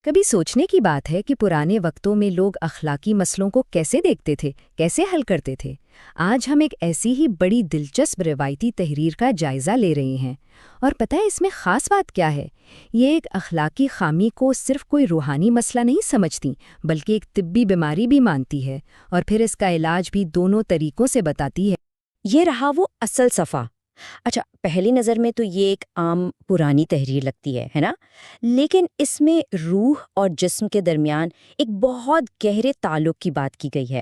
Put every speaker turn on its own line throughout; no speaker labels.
کبھی سوچنے کی بات ہے کہ پرانے وقتوں میں لوگ اخلاقی مسئلوں کو کیسے دیکھتے تھے، کیسے حل کرتے تھے۔ آج ہم ایک ایسی ہی بڑی دلچسپ روایتی تحریر کا جائزہ لے رہے ہیں، اور پتہ ہے اس میں خاص بات کیا ہے؟ یہ ایک اخلاقی خامی کو صرف کوئی روحانی مسئلہ نہیں سمجھتی، بلکہ ایک طبی بیماری بھی مانتی ہے، اور پھر اس کا علاج بھی دونوں طریقوں سے بتاتی ہے۔
یہ رہا وہ اصل صفحہ۔ اچھا، پہلی نظر میں تو یہ ایک عام پرانی تحریر لگتی ہے نا؟ لیکن اس میں روح اور جسم کے درمیان ایک بہت گہرے تعلق کی بات کی گئی ہے۔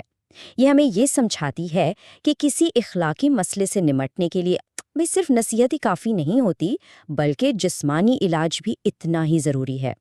یہ ہمیں یہ سمجھاتی ہے کہ کسی اخلاقی مسئلے سے نمٹنے کے لیے صرف نصیحت ہی کافی نہیں ہوتی، بلکہ جسمانی علاج بھی اتنا ہی ضروری ہے۔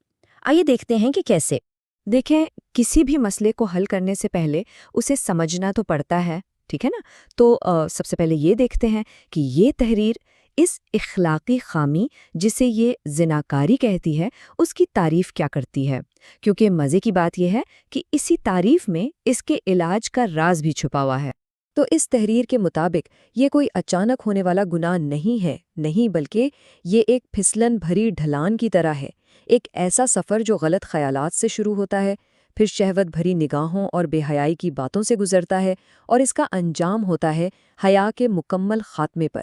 آئیے دیکھتے ہیں کہ کیسے۔
دیکھیں، کسی بھی مسئلے کو حل کرنے سے پہلے اسے سمجھنا تو پڑتا ہے، ٹھیک ہے نا؟ تو سب سے پہلے یہ دیکھتے ہیں کہ یہ تحریر اس اخلاقی خامی جسے یہ زناکاری کہتی ہے اس کی تعریف کیا کرتی ہے، کیونکہ مزے کی بات یہ ہے کہ اسی تعریف میں اس کے علاج کا راز بھی چھپا ہوا ہے۔ تو اس تحریر کے مطابق یہ کوئی اچانک ہونے والا گناہ نہیں بلکہ یہ ایک پھسلن بھری ڈھلان کی طرح ہے، ایک ایسا سفر جو غلط خیالات سے شروع ہوتا ہے، پھر شہوت بھری نگاہوں اور بے حیائی کی باتوں سے گزرتا ہے، اور اس کا انجام ہوتا ہے حیا کے مکمل خاتمے پر۔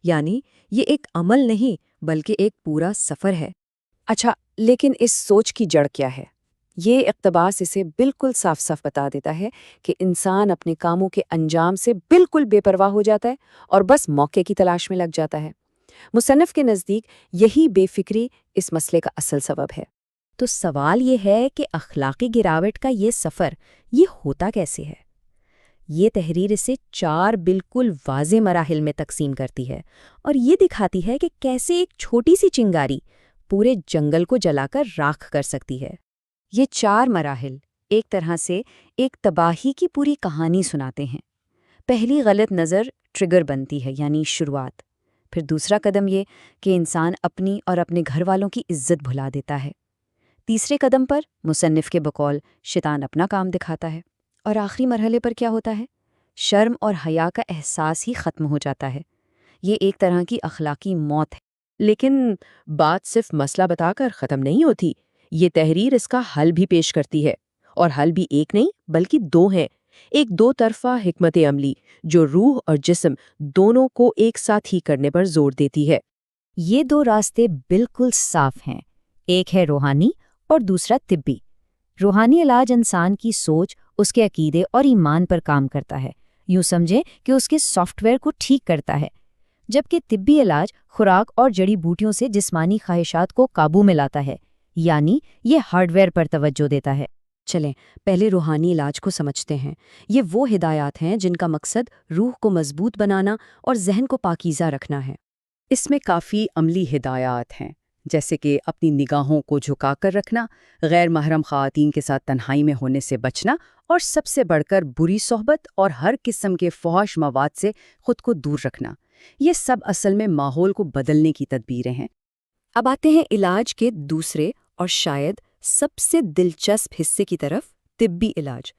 یعنی یہ ایک عمل نہیں بلکہ ایک پورا سفر ہے۔ اچھا، لیکن اس سوچ کی جڑ کیا ہے؟ یہ اقتباس اسے بالکل صاف صاف بتا دیتا ہے کہ انسان اپنے کاموں کے انجام سے بالکل بے پرواہ ہو جاتا ہے اور بس موقع کی تلاش میں لگ جاتا ہے۔ مصنف کے نزدیک یہی بے فکری اس مسئلے کا اصل سبب ہے۔
تو سوال یہ ہے کہ اخلاقی گراوٹ کا یہ سفر یہ ہوتا کیسے ہے؟ یہ تحریر اسے 4 بالکل واضح مراحل میں تقسیم کرتی ہے، اور یہ دکھاتی ہے کہ کیسے ایک چھوٹی سی چنگاری پورے جنگل کو جلا کر راکھ کر سکتی ہے۔
یہ 4 مراحل ایک طرح سے ایک تباہی کی پوری کہانی سناتے ہیں۔ پہلی غلط نظر ٹریگر بنتی ہے، یعنی شروعات۔ پھر دوسرا قدم یہ کہ انسان اپنی اور اپنے گھر والوں کی عزت بھلا دیتا ہے۔ تیسرے قدم پر مصنف کے بقول شیطان اپنا کام دکھاتا ہے، اور آخری مرحلے پر کیا ہوتا ہے؟ شرم اور حیا کا احساس ہی ختم ہو جاتا ہے۔ یہ ایک طرح کی اخلاقی موت ہے۔
لیکن بات صرف مسئلہ بتا کر ختم نہیں ہوتی، یہ تحریر اس کا حل بھی پیش کرتی ہے، اور حل بھی ایک نہیں بلکہ 2 ہیں۔ ایک 2 طرفہ حکمت عملی جو روح اور جسم دونوں کو ایک ساتھ ہی کرنے پر زور دیتی ہے۔
یہ 2 راستے بالکل صاف ہیں، ایک ہے روحانی اور دوسرا طبی۔ روحانی علاج انسان کی سوچ، اس کے عقیدے اور ایمان پر کام کرتا ہے، یوں سمجھیں کہ اس کے سافٹ ویئر کو ٹھیک کرتا ہے، جبکہ طبی علاج خوراک اور جڑی بوٹیوں سے جسمانی خواہشات کو قابو میں لاتا ہے، یعنی یہ ہارڈ ویئر پر توجہ دیتا ہے۔
چلیں پہلے روحانی علاج کو سمجھتے ہیں۔ یہ وہ ہدایات ہیں جن کا مقصد روح کو مضبوط بنانا اور ذہن کو پاکیزہ رکھنا ہے۔
اس میں کافی عملی ہدایات ہیں، جیسے کہ اپنی نگاہوں کو جھکا کر رکھنا، غیر محرم خواتین کے ساتھ تنہائی میں ہونے سے بچنا، اور سب سے بڑھ کر بری صحبت اور ہر قسم کے فحش مواد سے خود کو دور رکھنا۔ یہ سب اصل میں ماحول کو بدلنے کی تدبیریں ہیں۔
اب آتے ہیں علاج کے دوسرے اور شاید سب سے دلچسپ حصے کی طرف، طبی علاج۔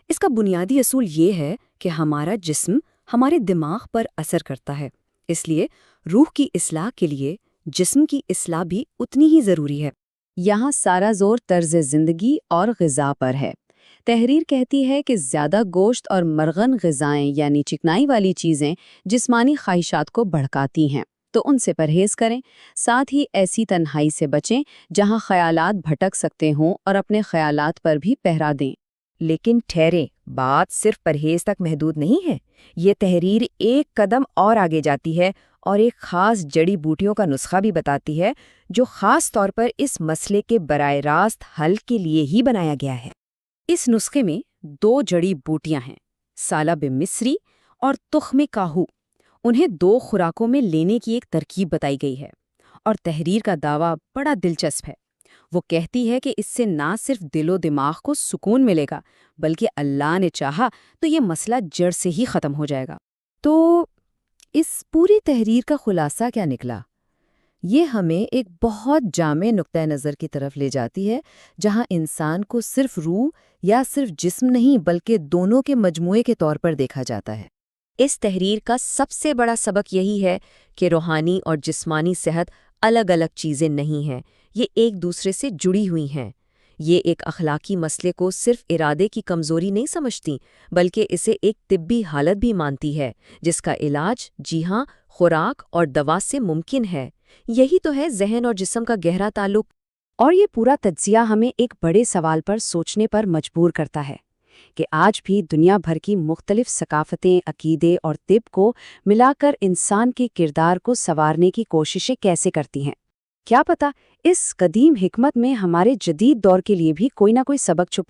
اس کا بنیادی اصول یہ ہے کہ ہمارا جسم ہمارے دماغ پر اثر کرتا ہے، اس لیے روح کی اصلاح کے لیے جسم کی اصلاح بھی اتنی ہی ضروری ہے۔ یہاں سارا زور طرز زندگی اور غذا پر ہے۔ تحریر کہتی ہے کہ زیادہ گوشت اور مرغن غذائیں یعنی چکنائی والی چیزیں جسمانی خواہشات کو بھڑکاتی ہیں، تو ان سے پرہیز کریں۔ ساتھ ہی ایسی تنہائی سے بچیں جہاں خیالات بھٹک سکتے ہوں، اور اپنے خیالات پر بھی پہرا دیں۔
لیکن ٹھہریں، بات صرف پرہیز تک محدود نہیں ہے۔ یہ تحریر ایک قدم اور آگے جاتی ہے اور ایک خاص جڑی بوٹیوں کا نسخہ بھی بتاتی ہے جو خاص طور پر اس مسئلے کے براہ راست حل کے لیے ہی بنایا گیا ہے۔
اس نسخے میں 2 جڑی بوٹیاں ہیں، سالب مصری اور تخم کاہو۔ انہیں 2 خوراکوں میں لینے کی ایک ترکیب بتائی گئی ہے، اور تحریر کا دعویٰ بڑا دلچسپ ہے۔ وہ کہتی ہے کہ اس سے نہ صرف دل و دماغ کو سکون ملے گا، بلکہ اللہ نے چاہا تو یہ مسئلہ جڑ سے ہی ختم ہو جائے گا۔
تو اس پوری تحریر کا خلاصہ کیا نکلا؟ یہ ہمیں ایک بہت جامع نقطہ نظر کی طرف لے جاتی ہے، جہاں انسان کو صرف روح یا صرف جسم نہیں بلکہ دونوں کے مجموعے کے طور پر دیکھا جاتا ہے۔
اس تحریر کا سب سے بڑا سبق یہی ہے کہ روحانی اور جسمانی صحت الگ الگ چیزیں نہیں ہیں، یہ ایک دوسرے سے جڑی ہوئی ہیں۔ یہ ایک اخلاقی مسئلے کو صرف ارادے کی کمزوری نہیں سمجھتی، بلکہ اسے ایک طبی حالت بھی مانتی ہے، جس کا علاج جی ہاں خوراک اور دوا سے ممکن ہے۔ یہی تو ہے ذہن اور جسم کا گہرا تعلق۔
اور یہ پورا تجزیہ ہمیں ایک بڑے سوال پر سوچنے پر مجبور کرتا ہے کہ آج بھی دنیا بھر کی مختلف ثقافتیں، عقیدے اور طب کو ملا کر انسان کے کردار کو سنوارنے کی کوششیں کیسے کرتی ہیں۔ کیا پتہ اس قدیم حکمت میں ہمارے جدید دور کے لیے بھی کوئی نہ کوئی سبق چھپا